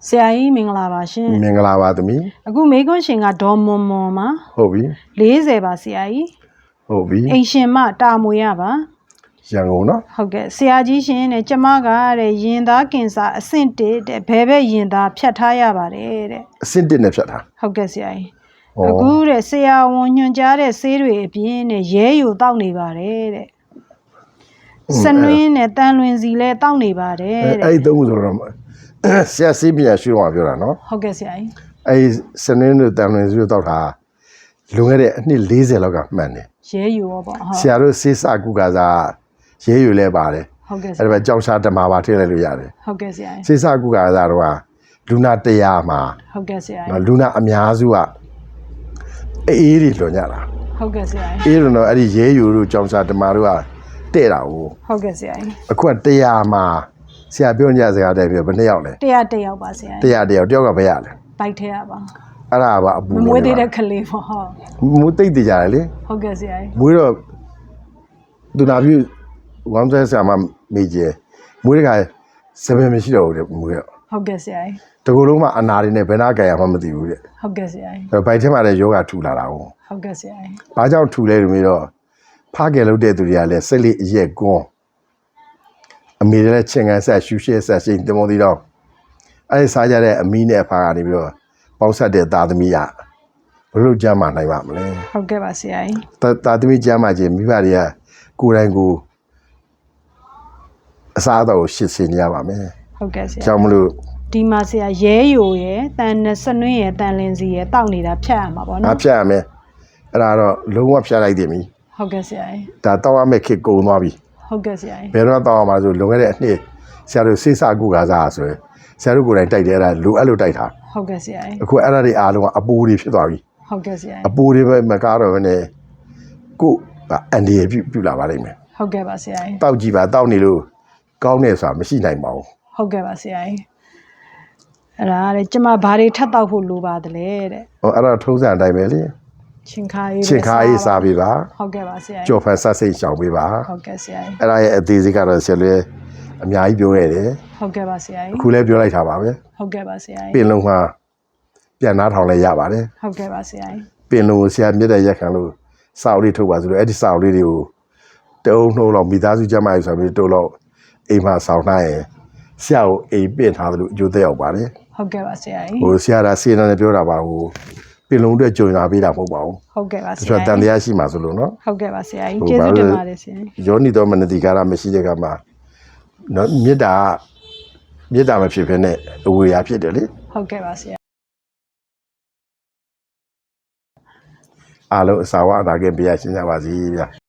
ဆရာကြီးမင်္ဂလာပါရှင်မင်္ဂလာပါသမီးအခုမေကွန်းရှင်ကဒေါ်မွန်မွန်မှာဟုတ်ပြီ40ပါဆရာကြီးဟုတ်ပြီအိမ်ရှင်မတာမွေရပါရန်ကုန်နော်ဟုတ်ကဲ့ဆရာကြီးရှင်နဲ့ကျမကတဲ့ရင်သားကင်ဆာအဆင့်1တဲ့ဘယ်ဘက်ရင်သားဖြတ်ထားရပါတယ်တဲ့အဆင့်1နဲ့ဖြတ်ထားဟုတ်ကဲ့ဆရာကြီးအခုတဲ့ဆရာဝန်ညွှန်ကြားတဲ့ဆေးတွေအပြင်နဲ့ရဲယူတောက်နေပါတယ်တဲ့စနွင်းနဲ့တန်လွင်စီလဲတောက်နေပါတယ်တဲ့အဲ့ဒီသုံးခုဆိုတော့ဆရာစီးပြန်ရွှေ့သွားပြောတာနော်ဟုတ်ကဲ့ဆရာကြီးအဲ့စနင်းတို့တန်လွင်စီတို့တောက်တာလွန်ခဲ့တဲ့အနှစ်40လောက်ကမှန်တယ်ရဲယူရောပေါ့ဟုတ်ဆရာတို့စေးစကုကစားရဲယူလဲပါတယ်ဟုတ်ကဲ့အဲ့ဒါပဲကြောက်ရှာဓမ္မပါထည့်လိုက်လို့ရတယ်ဟုတ်ကဲ့ဆရာကြီးစေးစကုကစားတော့လူနာ100မှာဟုတ်ကဲ့ဆရာကြီးလူနာအများစုကအေးတွေလွန်ကြတာဟုတ်ကဲ့ဆရာကြီးအေးလွန်တော့အဲ့ဒီရဲယူတို့ကြောက်ရှာဓမ္မတို့ကတဲ့တာဟုတ်ကဲ့ဆရာကြီးအခုက100မှာဆရာပြောညစကားတဲ့ပြောဘယ်နှစ်ယောက်လဲ100ယောက်ပါဆရာ100ယောက်တယောက်ကဘယ်ရလဲဘိုက်ထဲရပါအဲ့ဒါပါအပူမွေးသေးတဲ့ကလေးပေါ့ဟုတ်မွေးသိပ်တည်ကြတယ်လေဟုတ်ကဲ့ဆရာကြီးမွေးတော့သူနာပြုဝမ်းဆဲဆရာမမေကြီးမွေးတဲ့ခါ7မရှိတော့ဘူးတဲ့မွေးတော့ဟုတ်ကဲ့ဆရာကြီးတကူလုံးမှာအနာတွေနဲ့ဘယ်နာကြရမှမသိဘူးတဲ့ဟုတ်ကဲ့ဆရာကြီးဘိုက်ထဲမှာလည်းယောဂထူလာတာဟုတ်ကဲ့ဆရာကြီးဘာကြောင့်ထူလဲလို့မေးတော့ဖားကယ်လုပ်တဲ့သူတွေကလည်းစိတ်လေးအရက်ကွန်းအမေလည်းချင်းကန်ဆက်ရှူရှဲဆက်ရှိတင်မောသေးတော့အဲ့ဒီစားကြတဲ့အမီးနဲ့အဖာကနေပြီးတော့ပေါင်းဆက်တဲ့သားသမီးကဘလို့ကြမ်းမှနိုင်ပါမလဲဟုတ်ကဲ့ပါဆရာကြီးသားသမီးကြမ်းမှချင်းမိဘတွေကကိုယ်တိုင်ကိုအစားအသောက်ကိုရှင်းစင်ရပါမယ်ဟုတ်ကဲ့ဆရာကြောင့်မလို့ဒီမှာဆရာရဲယိုရယ်တန်စနွင်းရယ်တန်လင်းစီရယ်တောက်နေတာဖြတ်ရမှာပေါ့နော်ဖြတ်ရမယ်အဲ့ဒါတော့လုံးဝဖြတ်လိုက်တယ်မီဟုတ်ကဲ့ဆရာကြီးဒါတောက်ရမယ့်ခေတ်ကုန်သွားပြီဟုတ်ကဲ့ဆရာကြီးဘယ်တော့တောက်ရမှာဆိုလွန်ခဲ့တဲ့အနှစ်ဆရာတို့စိတ်စကုကစားဆိုရင်ဆရာတို့ကိုယ်တိုင်တိုက်တယ်အဲ့ဒါလိုအဲ့လိုတိုက်တာဟုတ်ကဲ့ဆရာကြီးအခုအဲ့ဒါတွေအားလုံးကအပူတွေဖြစ်သွားပြီဟုတ်ကဲ့ဆရာကြီးအပူတွေပဲမကားတော့ဘဲနဲ့ကိုအန်ဒီရပြုလာပါလိမ့်မယ်ဟုတ်ကဲ့ပါဆရာကြီးတောက်ကြည့်ပါတောက်နေလို့ကောင်းနေဆိုတာမရှိနိုင်ပါဘူးဟုတ်ကဲ့ပါဆရာကြီးအဲ့ဒါလေကျမဘာတွေထပ်တောက်ဖို့လိုပါသလဲတဲ့ဟောအဲ့ဒါထုံးစံအတိုင်းပဲလေချင်းခါရေးစားပေးပါဟုတ်ကဲ့ပါဆရာကြီးကြော်ဖန်ဆက်စိတ်ရှောင်ပေးပါဟုတ်ကဲ့ဆရာကြီးအဲ့ဒါရဲ့အသေးစိတ်ကတော့ဆရာလည်းအများကြီးပြောခဲ့တယ်ဟုတ်ကဲ့ပါဆရာကြီးအခုလည်းပြောလိုက်တာပါပဲဟုတ်ကဲ့ပါဆရာကြီးပင်လုံးမှာပြန်နားထောင်လဲရပါတယ်ဟုတ်ကဲ့ပါဆရာကြီးပင်လုံးကိုဆရာမြတ်တဲ့ရက်ခံလို့စာအုပ်လေးထုတ်ပါဆိုတော့အဲ့ဒီစာအုပ်လေးတွေကိုတုံးနှိုးတော့မိသားစုကျမကြီးဆိုပြီးတိုးတော့အိမ်မှာဆောင်းထားရင်ဆရာကိုအိမ်ပင့်ထားသလိုအကျိုးသက်ရောက်ပါတယ်ဟုတ်ကဲ့ပါဆရာကြီးဆရာဒါစေနာနဲ့ပြောတာပါပင်လုံးအတွက်ကြုံလာပေးတာမဟုတ်ပါဘူးဟုတ်ကဲ့ပါဆရာကြီးတန်တရားရှိမှာဆိုလို့နော်ဟုတ်ကဲ့ပါဆရာကြီးကျေးဇူးတင်ပါတယ်ဆရာကြီးယောနီတော်မနတိကာရမရှိတဲ့ကမှာနော်မေတ္တာမဖြစ်ဘဲနဲ့အဝေရာဖြစ်တယ်လေဟုတ်ကဲ့ပါဆရာအားလုံးအစာဝအနာကပြရရှင်းကြပါစေဗျာ